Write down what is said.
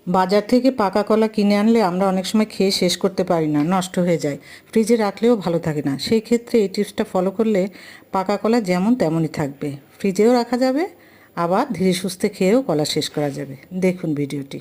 বাজার থেকে পাকা কলা কিনে আনলে আমরা অনেক সময় খেয়ে শেষ করতে পারি না, নষ্ট হয়ে যায়। ফ্রিজে রাখলেও ভালো থাকে না। সেই ক্ষেত্রে এই টিপসটা ফলো করলে পাকা কলা যেমন তেমনই থাকবে, ফ্রিজেও রাখা যাবে, আবার ধীরে সুস্থে খেয়েও কলা শেষ করা যাবে। দেখুন ভিডিওটি।